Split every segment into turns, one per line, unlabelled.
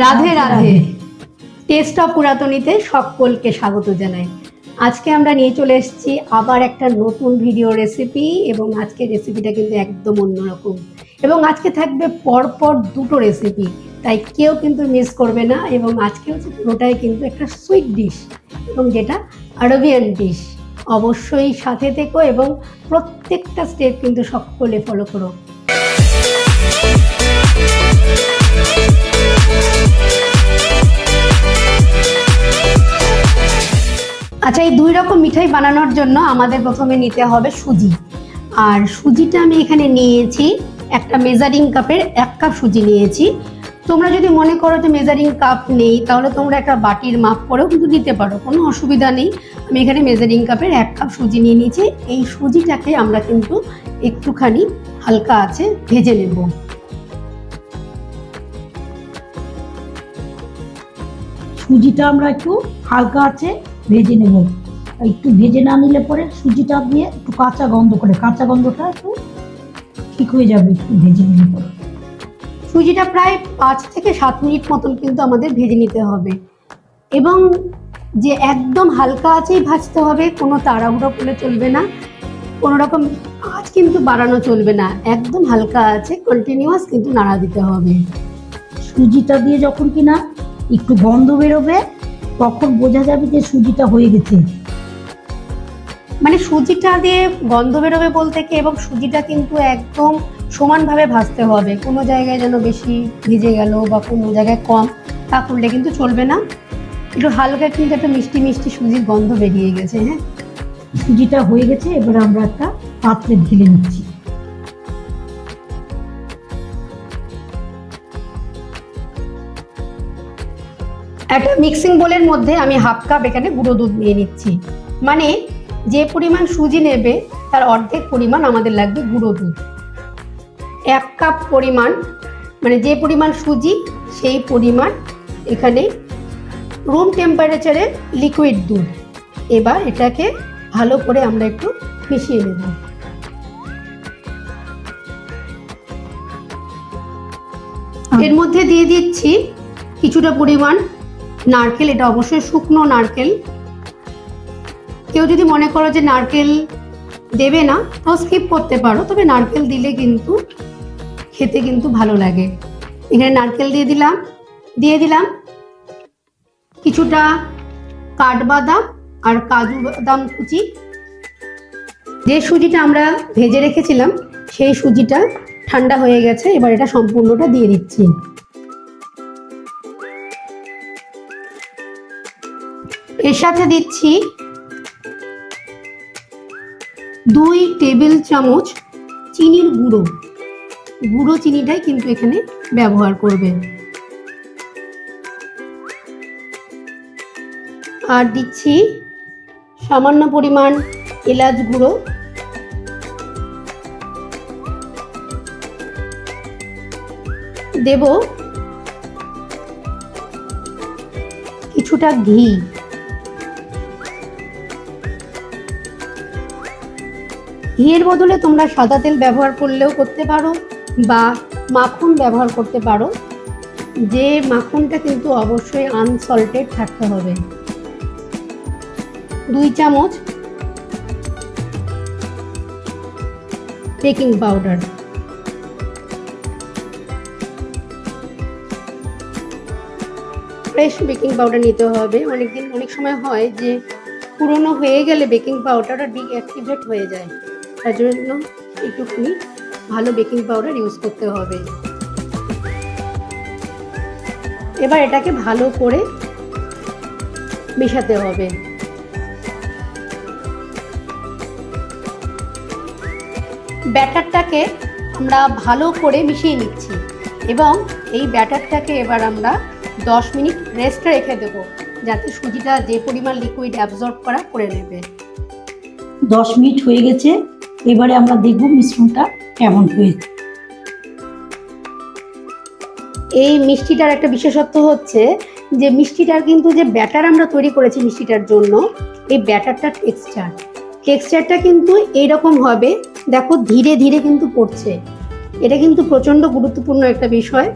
Radhe Radhe. Test of পুরাতনীতে সকলকে স্বাগত জানাই। আজকে আমরা নিয়ে চলে এসেছি আবার একটা নতুন ভিডিও রেসিপি, এবং আজকের রেসিপিটা কিন্তু একদম অন্যরকম, এবং আজকে থাকবে পরপর দুটো রেসিপি, তাই কেউ কিন্তু মিস করবে না। এবং আজকে হচ্ছে পুরোটাই কিন্তু একটা সুইট ডিশ, এবং যেটা আরবিয়ান ডিশ। অবশ্যই সাথে থেকো এবং প্রত্যেকটা স্টেপ কিন্তু সকলে ফলো করো। আচ্ছা, এই দুই রকম মিঠাই বানানোর জন্য আমাদের প্রথমে নিতে হবে সুজি। আর সুজিটা আমি এখানে নিয়েছি একটা মেজারিং কাপের 1 কাপ সুজি নিয়েছি। তোমরা যদি মনে করো যে মেজারিং কাপ নেই, তাহলে তোমরা একটা বাটির মাপ করেও কিন্তু দিতে পারো, কোনো অসুবিধা নেই। আমি এখানে মেজারিং কাপের 1 কাপ সুজি নিয়ে নিয়েছি। এই সুজিটাকে আমরা কিন্তু একটুখানি হালকা আছে ভেজে নেব।
সুজিটা আমরা একটু হালকা আছে ভেজে নেব। একটু ভেজে না নিলে পরে সুজিটা দিয়ে একটু কাঁচা গন্ধটা একটু ঠিক হয়ে যাবে একটু ভেজে নিলে পরে।
সুজিটা প্রায় 5 থেকে 7 মিনিট মতন কিন্তু আমাদের ভেজে নিতে হবে, এবং যে একদম হালকা আঁচেই ভাজতে হবে, কোনো তাড়াহুড়ো করলে চলবে না, কোনো রকম আঁচ কিন্তু বাড়ানো চলবে না, একদম হালকা আছে কন্টিনিউয়াস কিন্তু নাড়া দিতে হবে।
সুজিটা দিয়ে যখন কিনা একটু গন্ধ বেরোবে তখন বোঝা যাবে যে সুজিটা হয়ে গেছে।
মানে সুজিটা দিয়ে গন্ধ বেরোবে বলতে কি, এবং সুজিটা কিন্তু একদম সমানভাবে ভাজতে হবে, কোনো জায়গায় যেন বেশি ভিজে গেল বা কোনো জায়গায় কম, তা করলে কিন্তু চলবে না। একটু হালকা কিন্তু একটা মিষ্টি মিষ্টি সুজির গন্ধ বেরিয়ে গেছে। হ্যাঁ,
সুজিটা হয়ে গেছে, এবার আমরা একটা পাত্রে ঢেলে নিচ্ছি।
একটা মিক্সিং বোলের মধ্যে আমি 1/2 কাপ এখানে গুঁড়ো দুধ নিয়ে নিচ্ছি। মানে যে পরিমাণ সুজি নেবে তার অর্ধেক পরিমাণ আমাদের লাগবে গুঁড়ো দুধ। 1 কাপ পরিমাণ, মানে যে পরিমাণ সুজি সেই পরিমাণ এখানে রুম টেম্পারেচারে লিকুইড দুধ। এবার এটাকে ভালো করে আমরা একটু মিশিয়ে নেব। এর মধ্যে দিয়ে দিচ্ছি কিছুটা পরিমাণ নারকেল, এটা অবশ্যই শুকনো নারকেল। কেউ যদি মনে করো যে নারকেল দেবে না, তাও স্কিপ করতে পারো, তবে নারকেল দিলে কিন্তু খেতে কিন্তু ভালো লাগে। এখানে নারকেল দিয়ে দিলাম কিছুটা কাঠবাদাম আর কাজু বাদাম কুচি। যে সুজিটা আমরা ভেজে রেখেছিলাম সেই সুজিটা ঠান্ডা হয়ে গেছে, এবার এটা সম্পূর্ণটা দিয়ে দিচ্ছি। এর সাথে দিচ্ছি 2 টেবিল চামচ চিনির গুঁড়ো চিনিটাই কিন্তু এখানে ব্যবহার করবেন। আর দিচ্ছি সামান্য পরিমাণ এলাচ গুঁড়ো, দেব কিছুটা ঘি, ঘিয়ের বদলে তোমরা সাদা তেল ব্যবহার করলেও করতে পারো বা মাখন ব্যবহার করতে পারো। যে মাখনটা কিন্তু অবশ্যই আনসল্টেড থাকতে হবে। 2 চামচ baking powder, fresh baking powder নিতে হবে। অনেক সময় হয় যে পুরনো হয়ে গেলে বেকিং পাউডারটা ডিঅ্যাক্টিভেট হয়ে যায়, তার জন্য একটুখানি ভালো বেকিং পাউডার ইউজ করতে হবে। এবার এটাকে ভালো করে মেশাতে হবে। ব্যাটারটাকে আমরা ভালো করে মিশিয়ে নিচ্ছি, এবং এই ব্যাটারটাকে এবার আমরা 10 মিনিট রেস্টে রেখে দেবো, যাতে সুজিটা যে পরিমাণ লিকুইড অ্যাবজর্ব করে নেবে।
10 মিনিট হয়ে গেছে, এবারে আমরা দেখব মিশ্রণটা কেমন হয়েছে।
এই মিষ্টিটার একটা বিশেষত্ব হচ্ছে যে মিষ্টিটার কিন্তু যে ব্যাটার আমরা তৈরি করেছি মিষ্টিটার জন্য, এই ব্যাটারটার টেক্সচারটা কিন্তু এইরকম হবে। দেখো ধীরে ধীরে কিন্তু পড়ছে, এটা কিন্তু প্রচণ্ড গুরুত্বপূর্ণ একটা বিষয়।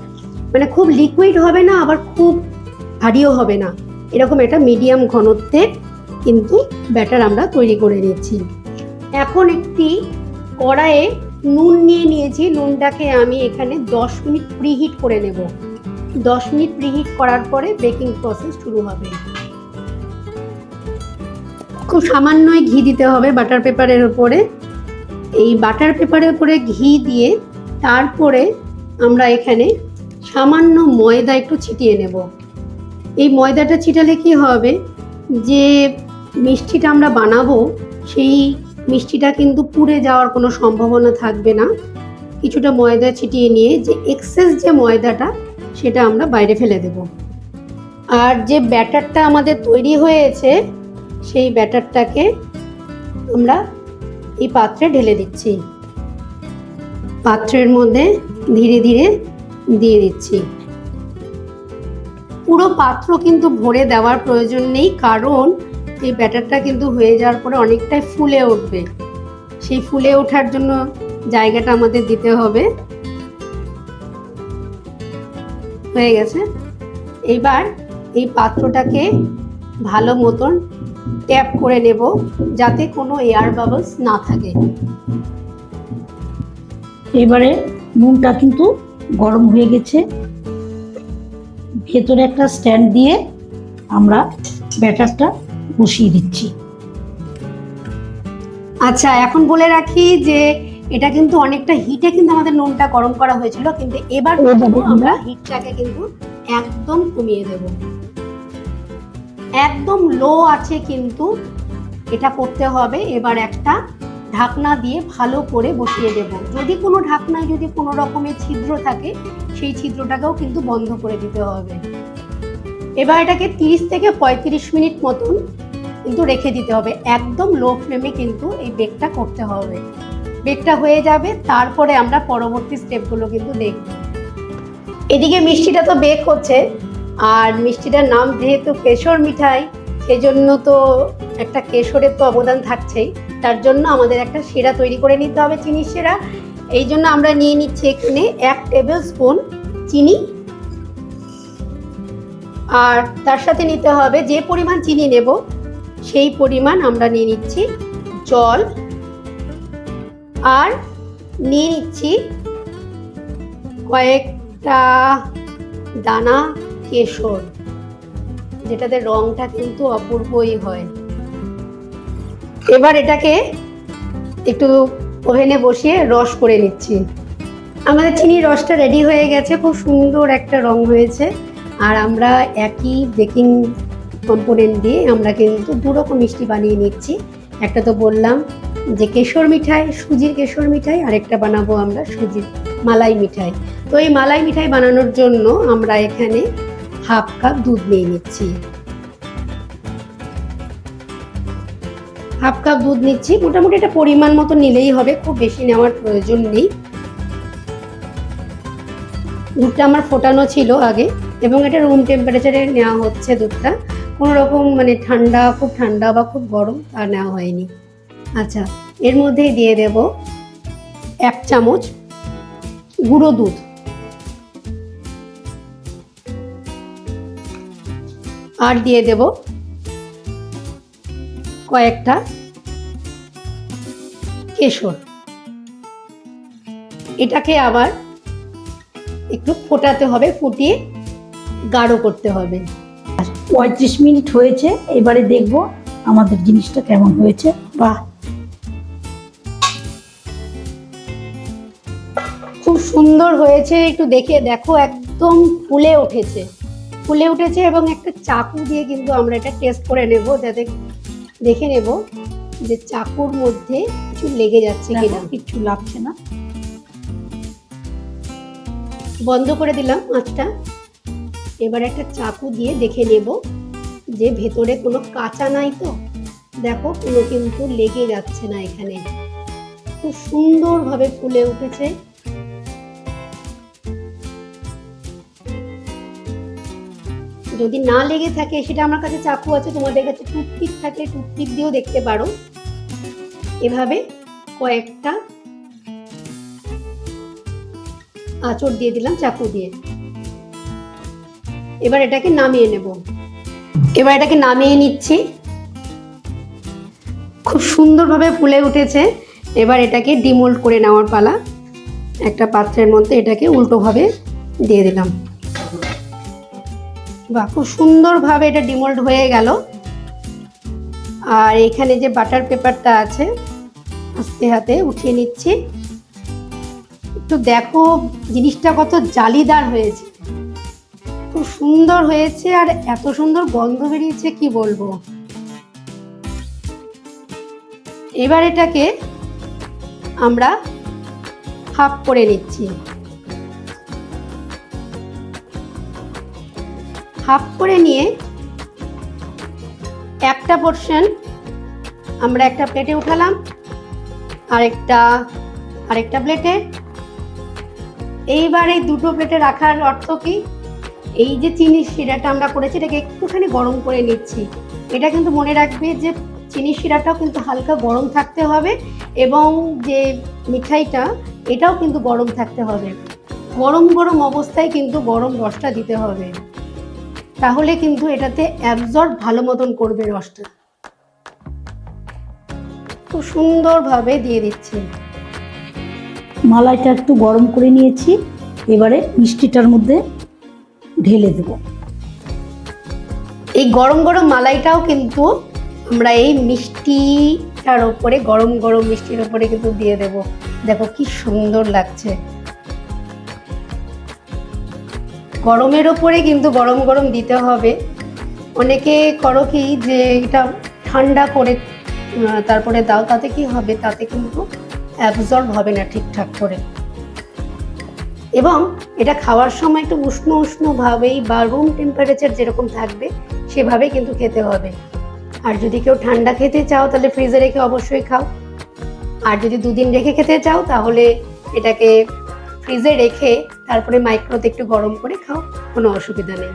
মানে খুব লিকুইড হবে না, আবার খুব ভারীও হবে না, এরকম একটা মিডিয়াম ঘনত্বের কিন্তু ব্যাটার আমরা তৈরি করে নিচ্ছি। এখন একটি কড়াইয়ে নুন নিয়ে নিয়েছি, নুনটাকে আমি এখানে 10 মিনিট প্রিহিট করে নেব। 10 মিনিট প্রিহিট করার পরে বেকিং প্রসেস শুরু হবে। খুব সামান্যই ঘি দিতে হবে বাটার পেপারের উপরে। এই বাটার পেপারের উপরে ঘি দিয়ে তারপরে আমরা এখানে সামান্য ময়দা একটু ছিটিয়ে নেব। এই ময়দাটা ছিটালে কি হবে, যে মিষ্টিটা আমরা বানাবো সেই মিষ্টিটা কিন্তু পুড়ে যাওয়ার কোনো সম্ভাবনা থাকবে না। কিছুটা ময়দা ছিটিয়ে নিয়ে যে এক্সেস যে ময়দাটা সেটা আমরা বাইরে ফেলে দেব। আর যে ব্যাটারটা আমাদের তৈরি হয়েছে সেই ব্যাটারটাকে আমরা এই পাত্রে ঢেলে দিচ্ছি। পাত্রের মধ্যে ধীরে ধীরে দিয়ে দিচ্ছি। পুরো পাত্র কিন্তু ভরে দেওয়ার প্রয়োজন নেই, কারণ এই ব্যাটারটা কিন্তু হয়ে যাওয়ার পরে অনেকটাই ফুলে উঠবে। সেই ফুলে ওঠার জন্য জায়গাটা আমাদের দিতে হবে। হয়ে গেছে। এবার এই পাত্রটাকে ভালো মতন ট্যাপ করে নেব যাতে কোনো এয়ার বাবলস না থাকে।
এবারে নুনটা কিন্তু গরম হয়ে গেছে। ভেতরে একটা স্ট্যান্ড দিয়ে আমরা ব্যাটারটা বসিয়ে দিচ্ছি।
আচ্ছা, এখন বলে রাখি যে এটা কিন্তু অনেকটা হিটে কিন্তু আমাদের নুনটা গরম করা হয়েছিল, কিন্তু এবার আমরা হিটটাকে কিন্তু একদম কমিয়ে দেব। একদম লো আছে কিন্তু এটা করতে হবে। এবার একটা ঢাকনা দিয়ে ভালো করে বসিয়ে দেব। যদি কোনো ঢাকনায় যদি কোনো রকমের ছিদ্র থাকে সেই ছিদ্রটাকেও কিন্তু বন্ধ করে দিতে হবে। এবার এটাকে 30 থেকে 35 মিনিট মতন কিন্তু রেখে দিতে হবে। একদম লো ফ্লেমে কিন্তু এই বেকটা করতে হবে। বেকটা হয়ে যাবে, তারপরে আমরা পরবর্তী স্টেপগুলো কিন্তু দেখব। এদিকে মিষ্টিটা তো বেক হচ্ছে, আর মিষ্টিটার নাম যেহেতু কেশর মিঠাই, সেজন্য তো একটা কেশরের তো অবদান থাকছেই। তার জন্য আমাদের একটা শিরা তৈরি করে নিতে হবে, চিনির শিরা। এই জন্য আমরা নিয়ে নিচ্ছি এখানে 1 টেবিল স্পুন চিনি, আর তার সাথে নিতে হবে যে পরিমাণ চিনি নেব সেই পরিমাণ আমরা নিয়ে নিচ্ছি জল, আর নিয়ে নিচ্ছি কয়েকটা দানা কেশর, যেটাতে রংটা কিন্তু অপূর্বই হয়। এবার এটাকে একটু ওভেনে বসিয়ে রস করে নিচ্ছি। আমাদের চিনির রসটা রেডি হয়ে গেছে, খুব সুন্দর একটা রং হয়েছে। আর আমরা একই বেকিং কম্পোনেন্ট দিয়ে আমরা কিন্তু 2 রকম মিষ্টি বানিয়ে নিচ্ছি। একটা তো বললাম যে কেশর মিঠাই, সুজির কেশর মিঠাই, আর একটা বানাবো আমরা সুজির মালাই মিঠাই। তো এই মালাই মিঠাই বানানোর জন্য আমরা এখানে 1/2 কাপ দুধ নিয়ে নিচ্ছি। 1/2 কাপ দুধ নিচ্ছি। মোটামুটি এটা পরিমাণ মতো নিলেই হবে, খুব বেশি নেওয়ার প্রয়োজন নেই। দুধটা আমার ফোটানো ছিল আগে, এবং এটা রুম টেম্পারেচারে নেওয়া হচ্ছে দুধটা। কোনো রকম মানে ঠান্ডা, খুব ঠান্ডা বা খুব গরম তা নেওয়া হয়নি। আচ্ছা, এর মধ্যেই দিয়ে দেব 1 চামচ গুঁড়ো দুধ, আর দিয়ে দেব কয়েকটা কেশর। এটাকে আবার একটু ফোটাতে হবে, ফুটিয়ে গাঢ় করতে হবে।
35 মিনিট হয়েছে। এবারে দেখব আমাদের জিনিসটা কেমন হয়েছে। বাহ,
খুব সুন্দর হয়েছে। একটু দেখে দেখো, একদম ফুলে উঠেছে, ফুলে উঠেছে। এবং একটা চাকু দিয়ে কিন্তু আমরা এটা টেস্ট করে নেব, যাতে দেখে নেব যে চাকুর মধ্যে কিছু লেগে যাচ্ছে কিনা।
কিছু লাগছে না।
বন্ধ করে দিলাম আঁচটা। এবার একটা চাকু দিয়ে দেখে নেব যে ভেতরে কোনো কাঁচা নাই তো। দেখো, কোনো কিন্তু লেগে যাচ্ছে না এখানে। খুব সুন্দরভাবে ফুলে উঠেছে। যদি না লেগে থাকে, সেটা আমার কাছে চাকু আছে, তোমাদের কাছে টুথপিক থাকে, টুথপিক দিয়েও দেখতে পারো। এভাবে কয়েকটা আঁচড় দিয়ে দিলাম চাকু দিয়ে। এবার এটাকে নামিয়ে নেব। এবার এটাকে নামিয়ে নিচ্ছি। খুব সুন্দরভাবে ফুলে উঠেছে। এবার এটাকে ডিমোল্ড করে নেওয়ার পালা। একটা পাত্রের মধ্যে এটাকে উল্টোভাবে দিয়ে দিলাম। বাহ, খুব সুন্দরভাবে এটা ডিমোল্ড হয়ে গেল। আর এখানে যে বাটার পেপারটা আছে আস্তে হাতে উঠিয়ে নিচ্ছি। একটু দেখো জিনিসটা কত জালিদার হয়েছে, খুব সুন্দর হয়েছে আর এত সুন্দর গন্ধ বেরিয়েছে কি বলবো। এবার এটাকে আমরা হাফ করে নিচ্ছি। হাফ করে নিয়ে একটা পোর্শন আমরা একটা প্লেটে উঠালাম, আরেকটা প্লেটে। এইবার এই দুটো প্লেটে রাখার অর্থ কি, এই যে চিনির শিরাটা আমরা করেছি এটাকে একটুখানি গরম করে নিচ্ছি। এটা কিন্তু মনে রাখবে যে চিনির শিরাটাও কিন্তু হালকা গরম থাকতে হবে এবং যে মিঠাইটা এটাও কিন্তু গরম থাকতে হবে। গরম গরম অবস্থায় কিন্তু গরম রসটা দিতে হবে, তাহলে কিন্তু এটাতে অ্যাবজর্ব ভালো মতন করবে রসটা। খুব সুন্দরভাবে দিয়ে দিচ্ছি।
মালাইটা একটু গরম করে নিয়েছি, এবারে মিষ্টিটার মধ্যে ঢেলে দেব।
এই গরম গরম মালাইটাও কিন্তু আমরা এই মিষ্টিটার ওপরে, গরম গরম মিষ্টির ওপরে কিন্তু দিয়ে দেব। দেখো কি সুন্দর লাগছে। গরমের ওপরে কিন্তু গরম গরম দিতে হবে। অনেকে করো কি যে এটা ঠান্ডা করে তারপরে দাও, তাতে কি হবে, তাতে কিন্তু অ্যাবজর্ব হবে না ঠিকঠাক করে। এবং এটা খাওয়ার সময় একটু উষ্ণ উষ্ণভাবেই বা রুম টেম্পারেচার যেরকম থাকবে সেভাবেই কিন্তু খেতে হবে। আর যদি কেউ ঠান্ডা খেতে চাও তাহলে ফ্রিজে রেখে অবশ্যই খাও। আর যদি 2 দিন রেখে খেতে চাও তাহলে এটাকে ফ্রিজে রেখে তারপরে মাইক্রোতে একটু গরম করে খাও, কোনো অসুবিধা নেই।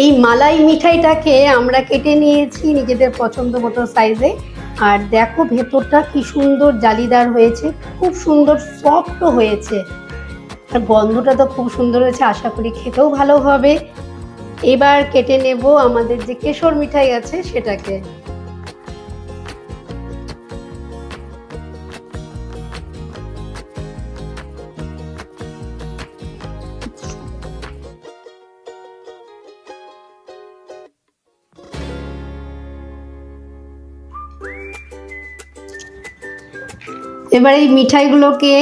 এই মালাই মিঠাইটাকে আমরা কেটে নিয়েছি নিজেদের পছন্দ মতো সাইজে। আর দেখো ভেতরটা কি সুন্দর জালিদার হয়েছে, খুব সুন্দর সফটও হয়েছে, আর গন্ধটা তো খুব সুন্দর হয়েছে। আশা করি খেতেও ভালো হবে। এবার কেটে নেব আমাদের যে কেশর মিঠাই আছে সেটাকে। এবার এই মিঠাইগুলোকে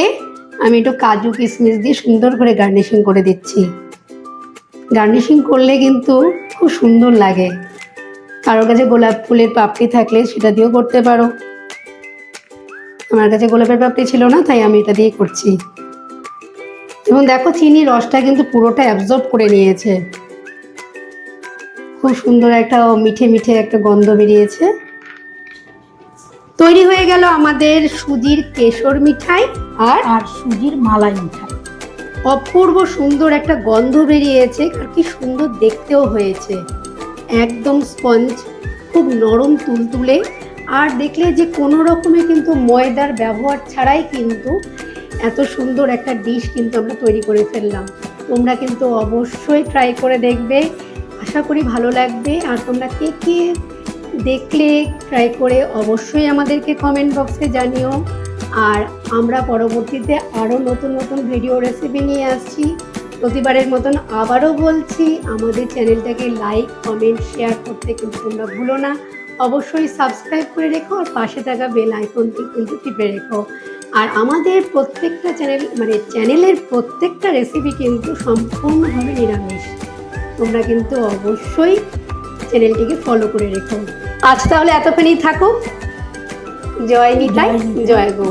আমি একটু কাজু কিশমিশ দিয়ে সুন্দর করে গার্নিশিং করে দিচ্ছি। গার্নিশিং করলে কিন্তু খুব সুন্দর লাগে। কারোর কাছে গোলাপ ফুলের পাপড়ি থাকলে সেটা দিয়েও করতে পারো। আমার কাছে গোলাপের পাপড়ি ছিল না, তাই আমি এটা দিয়ে করছি। এবং দেখো চিনির রসটা কিন্তু পুরোটা অ্যাবজর্ব করে নিয়েছে। খুব সুন্দর একটা মিঠে মিঠে একটা গন্ধ বেরিয়েছে। তৈরি হয়ে গেল আমাদের সুজির কেশর মিঠাই আর
সুজির মালাই মিঠাই।
অপূর্ব সুন্দর একটা গন্ধ বেরিয়েছে আর কি সুন্দর দেখতেও হয়েছে। একদম স্পঞ্জ, খুব নরম তুলতুলে। আর দেখলে যে কোনো রকমে কিন্তু ময়দার ব্যবহার ছাড়াই কিন্তু এত সুন্দর একটা ডিশ কিন্তু আমরা তৈরি করে ফেললাম। তোমরা কিন্তু অবশ্যই ট্রাই করে দেখবে, আশা করি ভালো লাগবে। আর তোমরা কে কে দেখলে ট্রাই করে অবশ্যই আমাদেরকে কমেন্ট বক্সে জানিও। আর আমরা পরবর্তীতে আরও নতুন নতুন ভিডিও রেসিপি নিয়ে আসছি। প্রতিবারের মতন আবারও বলছি, আমাদের চ্যানেলটাকে লাইক কমেন্ট শেয়ার করতে কিন্তু তোমরা ভুলো না। অবশ্যই সাবস্ক্রাইব করে রেখো আর পাশে থাকা বেল আইকনটি কিন্তু টিপে রেখো। আর আমাদের প্রত্যেকটা চ্যানেলের প্রত্যেকটা রেসিপি কিন্তু সম্পূর্ণভাবে নিরামিষ। তোমরা কিন্তু অবশ্যই চ্যানেলটিকে ফলো করে রেখো। আজ তাহলে এতখানি থাকো। জয় নিতাই, জয় গো।